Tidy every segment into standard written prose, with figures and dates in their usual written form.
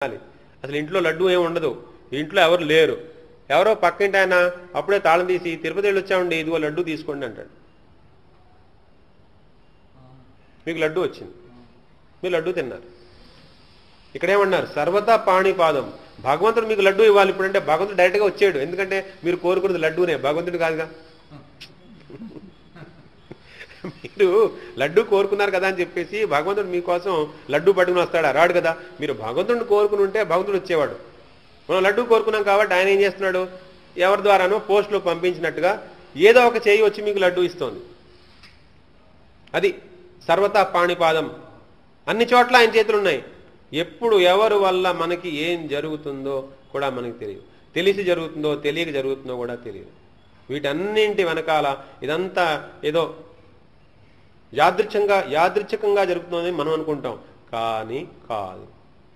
అసలు ఇంట్లో లడ్డు ఏమి ఉండదు, ఇంట్లో ఎవరు లేరు, ఎవరో పక్కింటి ఆయన అప్పుడే తాళం తీసి తిరుపతి వెళ్ళి వచ్చామండి ఇదిగో లడ్డు తీసుకోండి అంటాడు. మీకు లడ్డు వచ్చింది, మీరు లడ్డు తిన్నారు. ఇక్కడేమన్నారు? సర్వతా పాణిపాదం. భగవంతుడు మీకు లడ్డు ఇవ్వాలి ఇప్పుడంటే భగవంతుడు డైరెక్ట్గా వచ్చాడు. ఎందుకంటే మీరు కోరుకున్నది లడ్డూనే, భగవంతుడు కాదుగా. మీరు లడ్డు కోరుకున్నారు కదా అని చెప్పేసి భగవంతుడు మీకోసం లడ్డు పట్టుకుని వస్తాడా? రాడు కదా. మీరు భగవంతుడిని కోరుకుని ఉంటే భగవంతుడు వచ్చేవాడు. మనం లడ్డు కోరుకున్నాం కాబట్టి ఆయన ఏం చేస్తున్నాడు? ఎవరి ద్వారానో పోస్టులో పంపించినట్టుగా ఏదో ఒక చేయి వచ్చి మీకు లడ్డు ఇస్తోంది. అది సర్వతా పాణిపాదం. అన్ని చోట్ల ఆయన చేతులు ఉన్నాయి. ఎప్పుడు ఎవరి వల్ల మనకి ఏం జరుగుతుందో కూడా మనకి తెలియదు, తెలిసి జరుగుతుందో తెలియక జరుగుతుందో కూడా తెలియదు. వీటన్నింటి వెనకాల ఇదంతా ఏదో యాదృచ్ఛికంగా జరుగుతుందని మనం అనుకుంటాం, కానీ కాదు.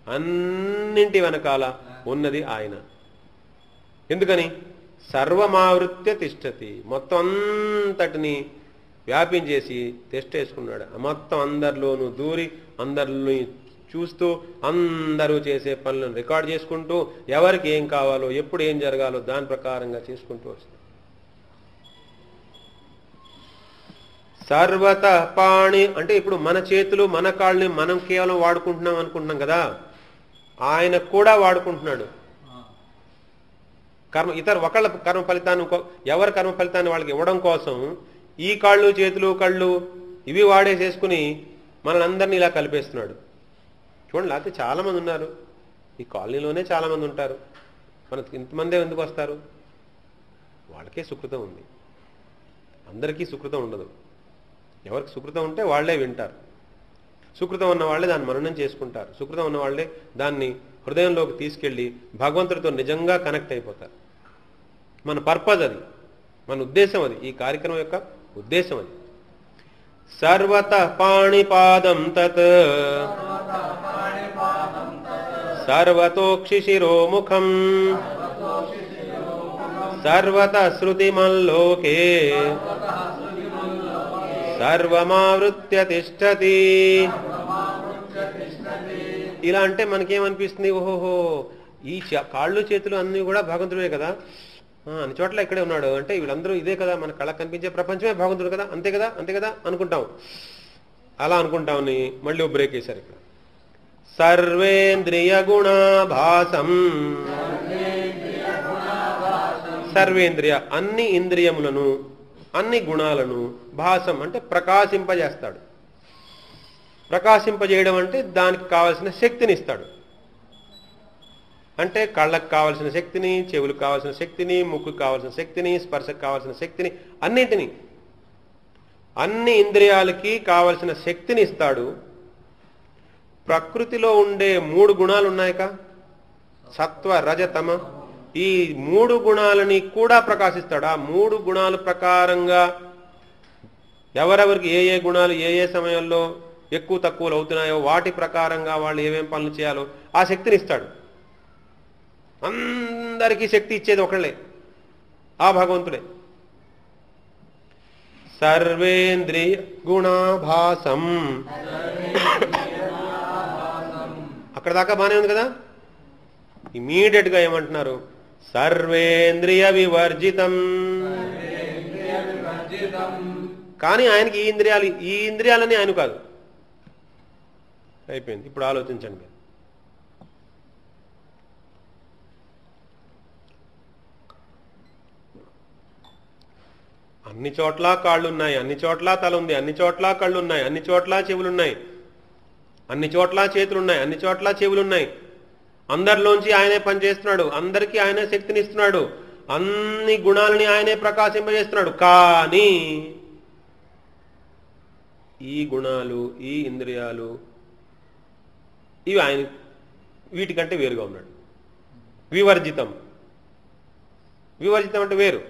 అన్నింటి వెనకాల ఉన్నది ఆయన. ఎందుకని? సర్వమావృత్య తిష్టతి. మొత్తం అంతటిని వ్యాపించేసి తిష్టేసుకున్నాడు. మొత్తం అందరిలోనూ దూరి అందరిని చూస్తూ అందరూ చేసే పనులను రికార్డ్ చేసుకుంటూ ఎవరికి ఏం కావాలో ఎప్పుడు ఏం జరగాలో దాని ప్రకారంగా చేసుకుంటూ వస్తుంది. సర్వత పాణి అంటే ఇప్పుడు మన చేతులు మన కాళ్ళని మనం కేవలం వాడుకుంటున్నాం అనుకుంటున్నాం కదా, ఆయన కూడా వాడుకుంటున్నాడు. ఒకళ్ళ కర్మ ఫలితాన్ని ఎవరి కర్మ ఫలితాన్ని వాళ్ళకి ఇవ్వడం కోసం ఈ కాళ్ళు చేతులు కళ్ళు ఇవి వాడేసేసుకుని మనల్ని అందరినీ ఇలా కలిపేస్తున్నాడు. చూడండి, లేకపోతే చాలా మంది ఉన్నారు ఈ కాలనీలోనే, చాలా మంది ఉంటారు. మనకి ఇంతమందే ఎందుకు వస్తారు? వాళ్ళకే సుకృతం ఉంది, అందరికీ సుకృతం ఉండదు. ఎవరికి సుకృతం ఉంటే వాళ్లే వింటారు, సుకృతం ఉన్న వాళ్ళే దాన్ని మననం చేసుకుంటారు, సుకృతం ఉన్న వాళ్ళే దాన్ని హృదయంలోకి తీసుకెళ్లి భగవంతుడితో నిజంగా కనెక్ట్ అయిపోతారు. మన పర్పస్ అది, మన ఉద్దేశం అది, ఈ కార్యక్రమం యొక్క ఉద్దేశం అది. సర్వత పాణిపాదం తత్ సర్వతోక్షిశిరోముఖం సర్వత శృతిమల్లోకే సర్వమావృత్య తిష్టతి. ఇలా అంటే మనకేమనిపిస్తుంది? ఓహోహో, ఈ కాళ్ళు చేతులు అన్నీ కూడా భగవంతుడే కదా, అన్ని చోట్ల ఇక్కడే ఉన్నాడు అంటే వీళ్ళందరూ ఇదే కదా, మన కళ్ళకు కనిపించే ప్రపంచమే భగవంతుడు కదా, అంతే కదా అంతే కదా అనుకుంటాం. అలా అనుకుంటామని మళ్ళీ బ్రేక్ వేశారు ఇక్కడ. సర్వేంద్రియ గుణాభాసం. సర్వేంద్రియ అన్ని ఇంద్రియములను అన్ని గుణాలను, భాసం అంటే ప్రకాశింపజేస్తాడు. ప్రకాశింపజేయడం అంటే దానికి కావలసిన శక్తిని ఇస్తాడు. అంటే కళ్ళకు కావలసిన శక్తిని, చెవులకు కావలసిన శక్తిని, ముక్కుకు కావలసిన శక్తిని, స్పర్శకు కావలసిన శక్తిని, అన్నింటినీ అన్ని ఇంద్రియాలకి కావలసిన శక్తిని ఇస్తాడు. ప్రకృతిలో ఉండే 3 గుణాలు ఉన్నాయిక, సత్వ రజ తమ. ఈ 3 గుణాలని కూడా ప్రకాశిస్తాడు. ఆ 3 గుణాల ప్రకారంగా ఎవరెవరికి ఏ ఏ గుణాలు ఏ ఏ సమయంలో ఎక్కువ తక్కువలు అవుతున్నాయో వాటి ప్రకారంగా వాళ్ళు ఏమేం పనులు చేయాలో ఆ శక్తిని ఇస్తాడు. అందరికీ శక్తి ఇచ్చేది ఒకళ్ళే, ఆ భగవంతుడే. సర్వేంద్రియ గుణాభాసం. అక్కడ దాకా బానే ఉంది కదా. ఇమీడియట్ గా ఏమంటున్నారు? సర్వేంద్రియ వివర్జితం. కానీ ఆయనకి ఈ ఇంద్రియాలని ఆయన కాదు. అయిపోయింది. ఇప్పుడు ఆలోచించండి. అన్ని చోట్ల కాళ్ళున్నాయి, అన్ని చోట్ల తల ఉంది, అన్ని చోట్ల కళ్ళున్నాయి, అన్ని చోట్ల చెవులున్నాయి, అన్ని చోట్ల చేతులున్నాయి, అన్ని చోట్ల చెవులున్నాయి. అందరిలోంచి ఆయనే పనిచేస్తున్నాడు, అందరికీ ఆయనే శక్తినిస్తున్నాడు, అన్ని గుణాలని ఆయనే ప్రకాశింపజేస్తున్నాడు. కానీ ఈ గుణాలు ఈ ఇంద్రియాలు ఇవి ఆయన వీటికంటే వేరుగా ఉన్నాడు. వివర్జితం. వివర్జితం అంటే వేరు,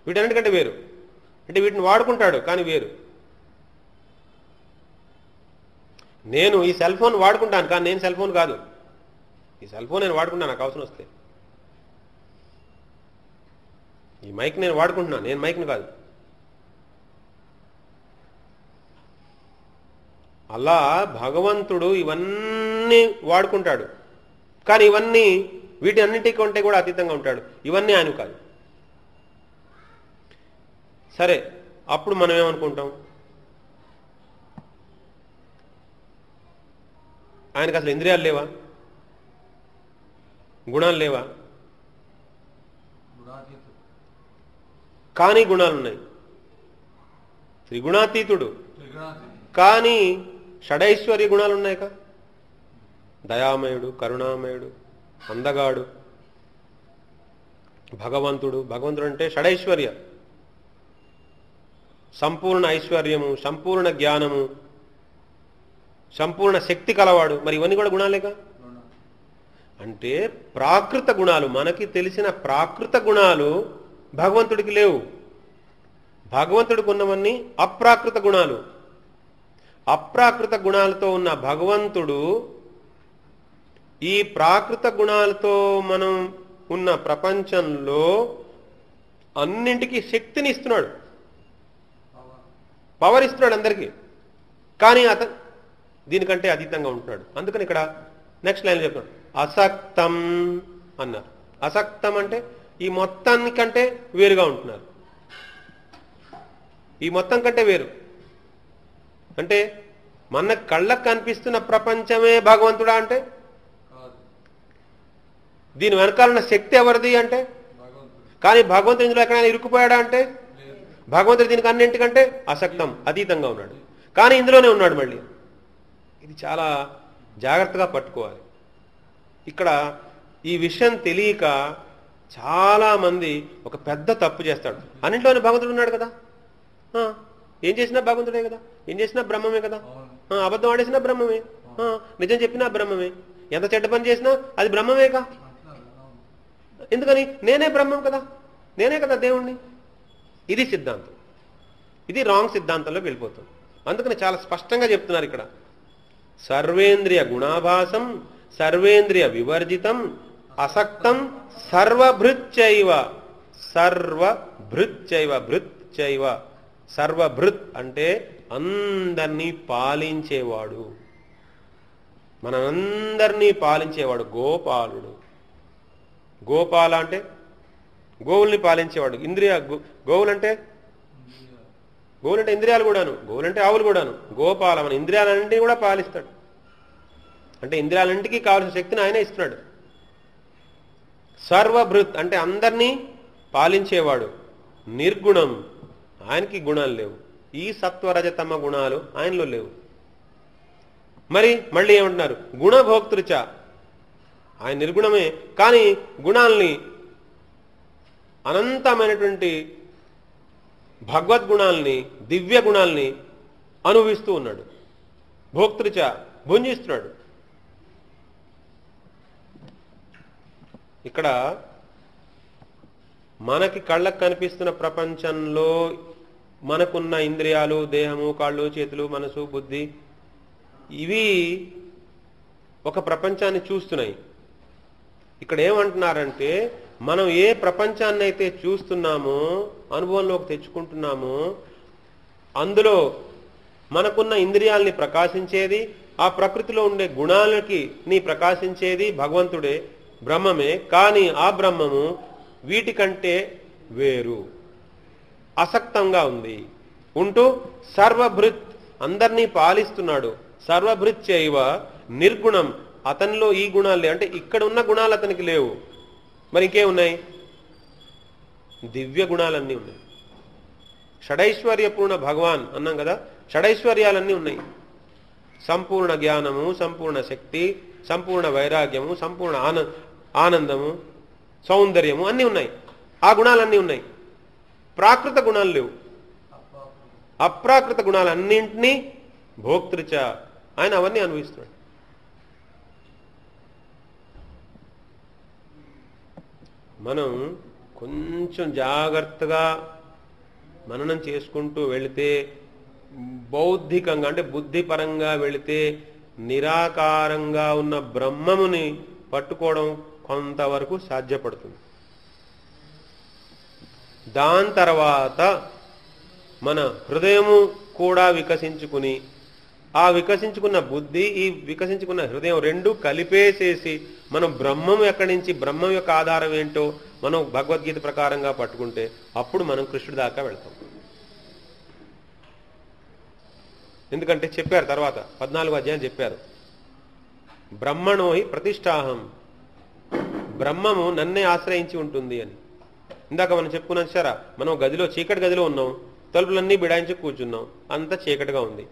వీటన్నిటికంటే వేరు. అంటే వీటిని వాడుకుంటాడు కానీ వేరు. నేను ఈ సెల్ ఫోన్ వాడుకుంటాను కానీ నేను సెల్ ఫోన్ కాదు. ఈ సెల్ ఫోన్ నేను వాడుకుంటాను నాకు అవసరం వస్తే. ఈ మైక్ నేను వాడుకుంటున్నాను, నేను మైక్ని కాదు. అలా భగవంతుడు ఇవన్నీ వాడుకుంటాడు. కానీ ఇవన్నీ వీటి అన్నింటి కంటే కూడా అతీతంగా ఉంటాడు. ఇవన్నీ ఆయన కాదు. సరే, అప్పుడు మనం ఏమనుకుంటాం? ఆయనకు అసలు ఇంద్రియాలు లేవా? గుణాలు లేవా? కానీ గుణాలు ఉన్నాయి. త్రిగుణాతీతుడు, కానీ షడైశ్వర్య గుణాలు ఉన్నాయిగా. దయామయుడు, కరుణామయుడు, అందగాడు, భగవంతుడు. భగవంతుడు అంటే షడైశ్వర్య, సంపూర్ణ ఐశ్వర్యము, సంపూర్ణ జ్ఞానము, సంపూర్ణ శక్తి కలవాడు. మరి ఇవన్నీ కూడా గుణాలేగా. అంటే ప్రాకృత గుణాలు, మనకి తెలిసిన ప్రాకృత గుణాలు భగవంతుడికి లేవు. భగవంతుడికి ఉన్నవన్నీ అప్రాకృత గుణాలు. అప్రాకృత గుణాలతో ఉన్న భగవంతుడు ఈ ప్రాకృత గుణాలతో మనం ఉన్న ప్రపంచంలో అన్నింటికీ శక్తిని ఇస్తున్నాడు, పవర్ ఇస్తున్నాడు అందరికీ. కానీ అతను దీనికంటే అతీతంగా ఉంటున్నాడు. అందుకని ఇక్కడ నెక్స్ట్ లైన్ చెప్తున్నాడు, అసక్తం అన్నారు. అసక్తం అంటే ఈ మొత్తానికంటే వేరుగా ఉంటున్నారు. ఈ మొత్తం కంటే వేరు అంటే మన కళ్ళకు కనిపిస్తున్న ప్రపంచమే భగవంతుడా అంటే, దీని వెనకాలన్న శక్తి ఎవరిది అంటే, కానీ భగవంతుడు ఇందులో ఎక్కడైనా ఇరుక్కుపోయాడా అంటే, భగవంతుడు దీనికి అన్నింటికంటే అసక్తం, అతీతంగా ఉన్నాడు. కానీ ఇందులోనే ఉన్నాడు మళ్ళీ. ఇది చాలా జాగ్రత్తగా పట్టుకోవాలి. ఇక్కడ ఈ విషయం తెలియక చాలా మంది ఒక పెద్ద తప్పు చేస్తాడు. అన్నింటిలోనే భగవంతుడు ఉన్నాడు కదా, ఏం చేసినా భగవంతుడే కదా, ఏం చేసినా బ్రహ్మమే కదా, అబద్ధం ఆడేసినా బ్రహ్మమే, నిజం చెప్పినా బ్రహ్మమే, ఎంత చెడ్డ పని చేసినా అది బ్రహ్మమేగా. ఎందుకని? నేనే బ్రహ్మం కదా, నేనే కదా దేవుణ్ణి. ఇది సిద్ధాంతం. ఇది రాంగ్ సిద్ధాంతంలోకి వెళ్ళిపోతుంది. అందుకని చాలా స్పష్టంగా చెప్తున్నారు ఇక్కడ, సర్వేంద్రియ గుణాభాసం సర్వేంద్రియ వివర్జితం అసక్తం సర్వభృచ్చైవ. సర్వభృచ్చైవ, భృచ్చైవ, సర్వభృత్ అంటే అందరినీ పాలించేవాడు, మనందరినీ పాలించేవాడు, గోపాలుడు. గోపాల అంటే గోవుల్ని పాలించేవాడు. గోవులంటే ఇంద్రియాలు కూడాను, గోవులంటే ఆవులు కూడాను. గోపాల మన ఇంద్రియాలన్నింటినీ కూడా పాలిస్తాడు. అంటే ఇంద్రియాలన్నింటికీ కావాల్సిన శక్తిని ఆయనే ఇస్తున్నాడు. సర్వభృత్ అంటే అందరినీ పాలించేవాడు. నిర్గుణం, ఆయనకి గుణాలు లేవు. ఈ సత్వరజతమ గుణాలు ఆయనలో లేవు. మరి మళ్ళీ ఏమంటున్నారు? గుణభోక్తృచ, ఆయన నిర్గుణమే కానీ గుణాల్ని, అనంతమైనటువంటి భగవద్గుణాల్ని, దివ్య గుణాల్ని అనుభవిస్తూ ఉన్నాడు. భోక్తృచ, భుంజిస్తున్నాడు. ఇక్కడ మనకి కళ్ళకు కనిపిస్తున్న ప్రపంచంలో మనకున్న ఇంద్రియాలు, దేహము, కాళ్ళు, చేతులు, మనసు, బుద్ధి, ఇవి ఒక ప్రపంచాన్ని చూస్తున్నాయి. ఇక్కడ ఏమంటున్నారంటే, మనం ఏ ప్రపంచాన్ని అయితే చూస్తున్నామో, అనుభవంలోకి తెచ్చుకుంటున్నామో, అందులో మనకున్న ఇంద్రియాలని ప్రకాశించేది, ఆ ప్రకృతిలో ఉండే గుణాలకి నీ ప్రకాశించేది భగవంతుడే, బ్రహ్మమే. కానీ ఆ బ్రహ్మము వీటికంటే వేరు, అసక్తంగా ఉంది, ఉంటూ సర్వభృత్ అందరినీ పాలిస్తున్నాడు. సర్వభృత్ చైవ నిర్గుణం, అతనిలో ఈ గుణాలే, అంటే ఇక్కడ ఉన్న గుణాలు అతనికి లేవు. మరి ఇంకేమున్నాయి? దివ్య గుణాలన్నీ ఉన్నాయి. షడైశ్వర్యపూర్ణ భగవాన్ అన్నాం కదా, షడైశ్వర్యాలన్నీ ఉన్నాయి. సంపూర్ణ జ్ఞానము, సంపూర్ణ శక్తి, సంపూర్ణ వైరాగ్యము, సంపూర్ణ ఆనందము, సౌందర్యము అన్నీ ఉన్నాయి. ఆ గుణాలన్నీ ఉన్నాయి. ప్రాకృత గుణాలు లేవు. అప్రాకృత గుణాలన్నింటినీ భోక్తృచ, ఆయన అవన్నీ అనుభవిస్తున్నాడు. మనం కొంచెం జాగ్రత్తగా మననం చేసుకుంటూ వెళితే, బౌద్ధికంగా అంటే బుద్ధిపరంగా వెళితే, నిరాకారంగా ఉన్న బ్రహ్మముని పట్టుకోవడం కొంతవరకు సాధ్యపడుతుంది. దాని తర్వాత మన హృదయము కూడా వికసించుకుని ఆ వికసించుకున్న బుద్ధి, ఈ వికసించుకున్న హృదయం రెండు కలిపేసేసి మనం బ్రహ్మం ఎక్కడి నుంచి, బ్రహ్మం యొక్క ఆధారం ఏంటో మనం భగవద్గీత ప్రకారంగా పట్టుకుంటే అప్పుడు మనం కృష్ణుడి దాకా వెళ్తాం. ఎందుకంటే చెప్పారు తర్వాత 14వ అధ్యాయం చెప్పారు, బ్రహ్మణో హి ప్రతిష్టాహం, బ్రహ్మము నన్నే ఆశ్రయించి ఉంటుంది అని. ఇందాక మనం చెప్పుకున్నాం సరా, మనం గదిలో చీకటి గదిలో ఉన్నాం, తలుపులన్నీ బిడాయించి కూర్చున్నాం, అంతా చీకటిగా ఉంది.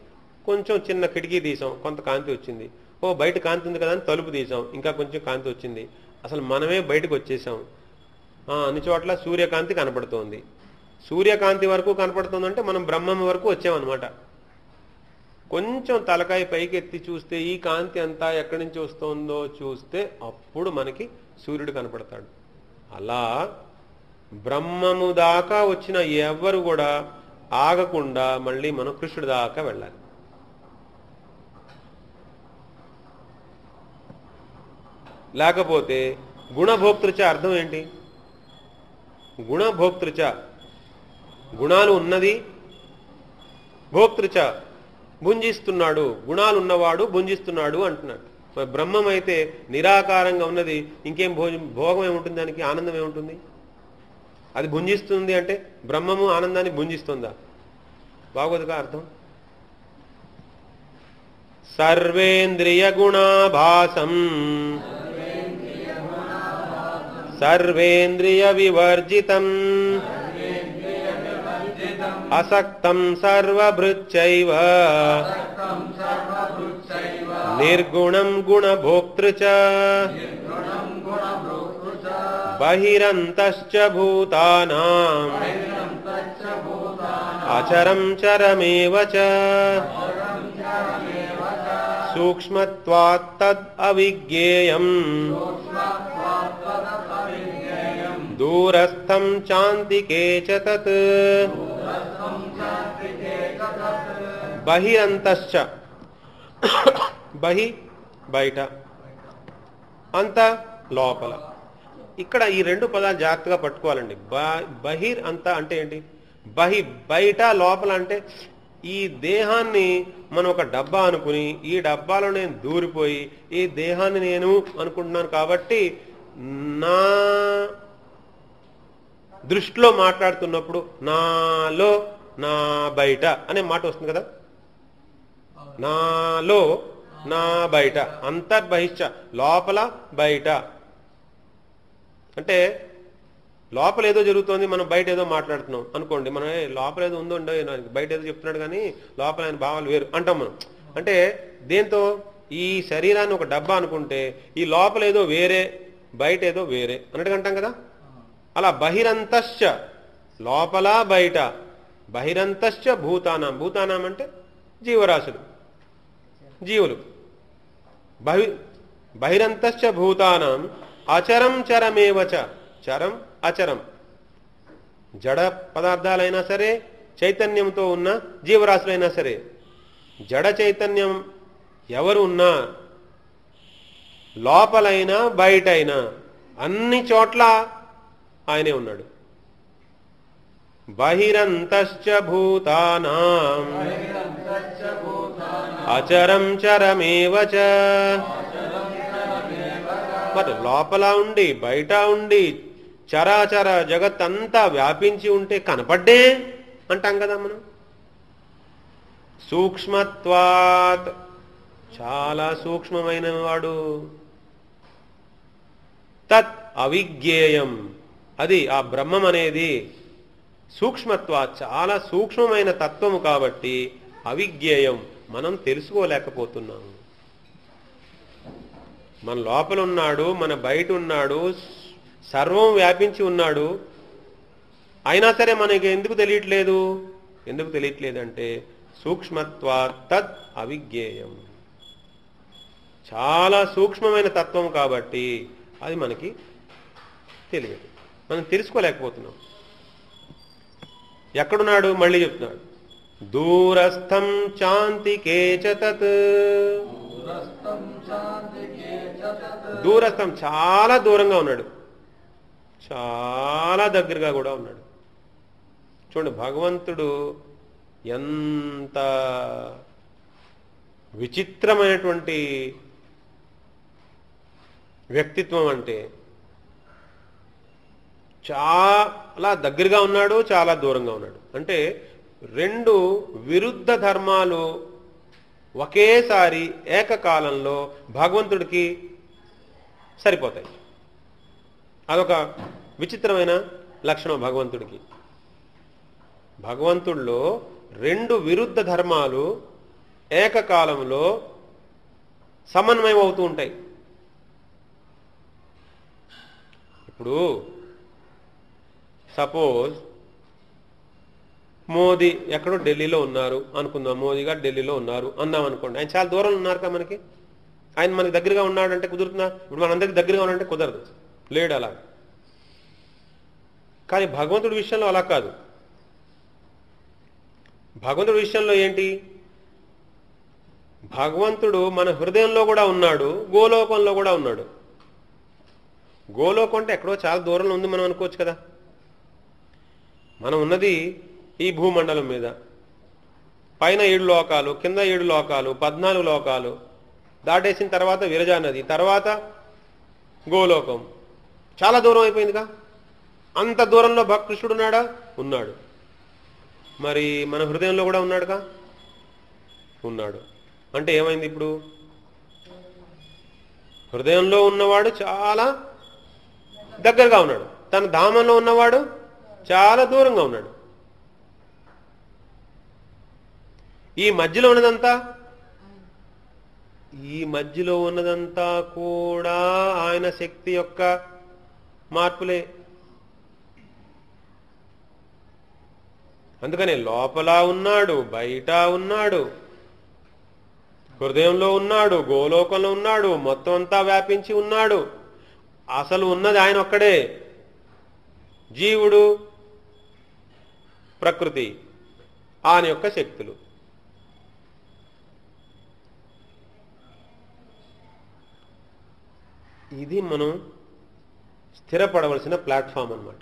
కొంచెం చిన్న కిటికీ తీసాం, కొంత కాంతి వచ్చింది. ఓ బయట కాంతి ఉంది కదా అని తలుపు తీసాం, ఇంకా కొంచెం కాంతి వచ్చింది. అసలు మనమే బయటకు వచ్చేసాం. అన్ని చోట్ల సూర్యకాంతి కనపడుతోంది. సూర్యకాంతి వరకు కనపడుతుందంటే మనం బ్రహ్మం వరకు వచ్చామన్నమాట. కొంచెం తలకాయ పైకి ఎత్తి చూస్తే ఈ కాంతి అంతా ఎక్కడి నుంచి వస్తుందో చూస్తే అప్పుడు మనకి సూర్యుడు కనపడతాడు. అలా బ్రహ్మము దాకా వచ్చిన ఎవరు కూడా ఆగకుండా మళ్ళీ మనం కృష్ణుడి దాకా వెళ్ళాలి. లేకపోతే గుణభోక్తృచ అర్థం ఏంటి? గుణభోక్తృచ, గుణాలు ఉన్నది, భోక్తృచ భుంజిస్తున్నాడు, గుణాలు ఉన్నవాడు భుంజిస్తున్నాడు అంటున్నాడు. మరి బ్రహ్మం అయితే నిరాకారంగా ఉన్నది, ఇంకేం భోగం ఏముంటుంది, దానికి ఆనందం ఏముంటుంది? అది భుంజిస్తుంది అంటే బ్రహ్మము ఆనందాన్ని భుంజిస్తుందా? బాగోదుగా అర్థం. సర్వేంద్రియ గుణాభాసం సర్వేంద్రియ వివర్జితం అసక్తం సర్వభృచ్చైవ నిర్గుణం గుణభోక్తృచ బహిరంతశ్చ భూతానాం అచరం చరమేవ చ సూక్ష్మత్వాత్ తద్ అవిజ్ఞేయం దూరస్థం చాంతికే చ తత్. బహిరంతశ్చ, బహి బయట, అంత లోపల. ఇక్కడ ఈ రెండు పదాలు జాగ్రత్తగా పట్టుకోవాలండి. బహిర్ అంత అంటే ఏంటి? బహి బయట, లోపల అంటే ఈ దేహాన్ని మనం ఒక డబ్బా అనుకుని ఈ డబ్బాలో నేను దూరిపోయి ఈ దేహాన్ని నేను అనుకుంటున్నాను కాబట్టి నా దృష్టిలో మాట్లాడుతున్నప్పుడు నాలో నా బయట అనే మాట వస్తుంది కదా. నాలో నా బయట, అంతర్బహిష్ట, లోపల బయట. అంటే లోపల ఏదో జరుగుతోంది, మనం బయట ఏదో మాట్లాడుతున్నాం అనుకోండి. మనం లోపల ఏదో ఉందో ఉండో, బయట ఏదో చెప్తున్నాడు కానీ లోపల ఆయన భావాలు వేరు అంటాం మనం. అంటే దేంతో? ఈ శరీరాన్ని ఒక డబ్బా అనుకుంటే ఈ లోపల ఏదో వేరే, బయట ఏదో వేరే అన్నట్టుగా అంటాం కదా. అలా బహిరంతశ్చ, లోపల బయట, బహిరంతశ్చ భూతానాం, భూతానాం అంటే జీవరాశులు, జీవులు. బహిరంతశ్చ భూతానాం అచరం చరమేవచ, చరం అచరం, జడ పదార్థాలైనా సరే, చైతన్యంతో ఉన్న జీవరాశులైనా సరే. జడ చైతన్యం ఎవరు ఉన్నా, లోపలైనా బయటైనా అన్ని చోట్ల ఆయనే ఉన్నాడు. బహిరంతశ్చ భూతానాం అచరం చరమేవ చ. మరి లోపల ఉండి బయట ఉండి చరాచర జగత్తంతా వ్యాపించి ఉంటే కనపడ్డే అంటాం కదా మనం. సూక్ష్మత్వాత్, చాలా సూక్ష్మమైన వాడు. తత్ అవిజ్ఞేయం, అది ఆ బ్రహ్మం అనేది సూక్ష్మత్వాత్, చాలా సూక్ష్మమైన తత్వము కాబట్టి అవిజ్ఞేయం, మనం తెలుసుకోలేకపోతున్నాము. మన లోపల ఉన్నాడు, మన బయట ఉన్నాడు, సర్వం వ్యాపించి ఉన్నాడు. అయినా సరే మనకి ఎందుకు తెలియట్లేదు? ఎందుకు తెలియట్లేదంటే సూక్ష్మత్వాత్ తద్ అవిజ్ఞేయం, చాలా సూక్ష్మమైన తత్వం కాబట్టి అది మనకి తెలియదు, మనం తెలుసుకోలేకపోతున్నాం. ఎక్కడున్నాడు? మళ్ళీ చెప్తున్నాడు, దూరస్థం చాంతికే చ తత్. దూరస్థం, చాలా దూరంగా ఉన్నాడు, చాలా దగ్గరగా కూడా ఉన్నాడు. చూడండి, భగవంతుడు ఎంత విచిత్రమైనటువంటి వ్యక్తిత్వం. అంటే చాలా దగ్గరగా ఉన్నాడు, చాలా దూరంగా ఉన్నాడు. అంటే రెండు విరుద్ధ ధర్మాలు ఒకేసారి ఏకకాలంలో భగవంతుడికి సరిపోతాయి. అదొక విచిత్రమైన లక్షణం భగవంతుడికి. భగవంతుడిలో రెండు విరుద్ధ ధర్మాలు ఏకకాలంలో సమన్వయం అవుతూ ఉంటాయి. ఇప్పుడు సపోజ్ మోదీ ఎక్కడో ఢిల్లీలో ఉన్నారు అనుకుందాం, మోదీ గారు ఢిల్లీలో ఉన్నారు అన్నాం అనుకోండి. ఆయన చాలా దూరంలో ఉన్నారు కదా మనకి. ఆయన మనకి దగ్గరగా ఉన్నాడంటే కుదురుతుందా? ఇప్పుడు మనందరికి దగ్గరగా ఉన్నాడంటే కుదరదు, లేడు అలా. కానీ భగవంతుడి విషయంలో అలా కాదు. భగవంతుడి విషయంలో ఏంటి? భగవంతుడు మన హృదయంలో కూడా ఉన్నాడు, గోలోకంలో కూడా ఉన్నాడు. గోలోకం అంటే ఎక్కడో చాలా దూరంలో ఉంది మనం అనుకోవచ్చు కదా. మనం ఉన్నది ఈ భూమండలం మీద, పైన 7 లోకాలు, కింద 7 లోకాలు, 14 లోకాలు దాటేసిన తర్వాత విరజా నది, తర్వాత గోలోకం. చాలా దూరం అయిపోయిందిగా. అంత దూరంలో కృష్ణుడు ఉన్నాడా? ఉన్నాడు. మరి మన హృదయంలో కూడా ఉన్నాడుగా? ఉన్నాడు. అంటే ఏమైంది? ఇప్పుడు హృదయంలో ఉన్నవాడు చాలా దగ్గరగా ఉన్నాడు, తన ధామంలో ఉన్నవాడు చాలా దూరంగా ఉన్నాడు. ఈ మధ్యలో ఉన్నదంతా కూడా ఆయన శక్తి యొక్క మార్పులే. అందుకనే లోపల ఉన్నాడు, బయట ఉన్నాడు, హృదయంలో ఉన్నాడు, గోలోకంలో ఉన్నాడు, మొత్తం అంతా వ్యాపించి ఉన్నాడు. అసలు ఉన్నది ఆయన ఒక్కడే. జీవుడు, ప్రకృతి, ఆయన యొక్క శక్తులు. ఇది మనం స్థిరపడవలసిన ప్లాట్ఫామ్ అన్నమాట.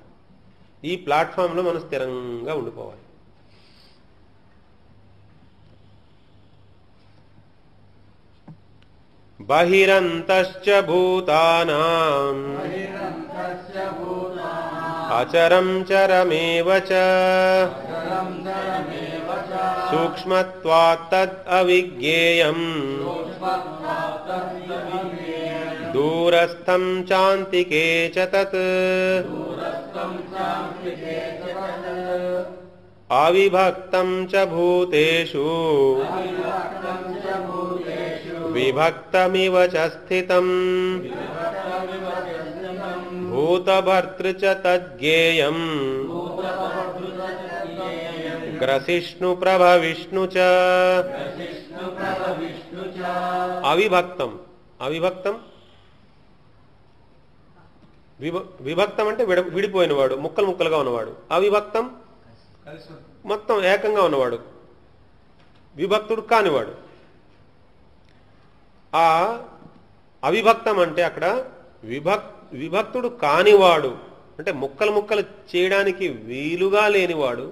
ఈ ప్లాట్ఫామ్లో మనం స్థిరంగా ఉండిపోవాలి. బహిరంతశ్చ భూతానాం అచరం చరమేవ చ సూక్ష్మత్వాత్ తద్ అవిజ్ఞేయం దూరస్థం చాంతికే చ తత్ అవిభక్తం చ భూతేషు విభక్తమివ చ స్థితం భూతభర్తృ చ తద్గేయం గ్రసిష్ణు ప్రభవిష్ణు చ. అవిభక్తం. అవిభక్తం విభక్తం అంటే విడిపోయినవాడు, ముక్కలు ముక్కలుగా ఉన్నవాడు. అవిభక్తం మొత్తం ఏకంగా ఉన్నవాడు, విభక్తుడు కానివాడు. ఆ అవిభక్తం అంటే అక్కడ విభక్తుడు కానివాడు అంటే ముక్కలు ముక్కలు చేయడానికి వీలుగా లేనివాడు,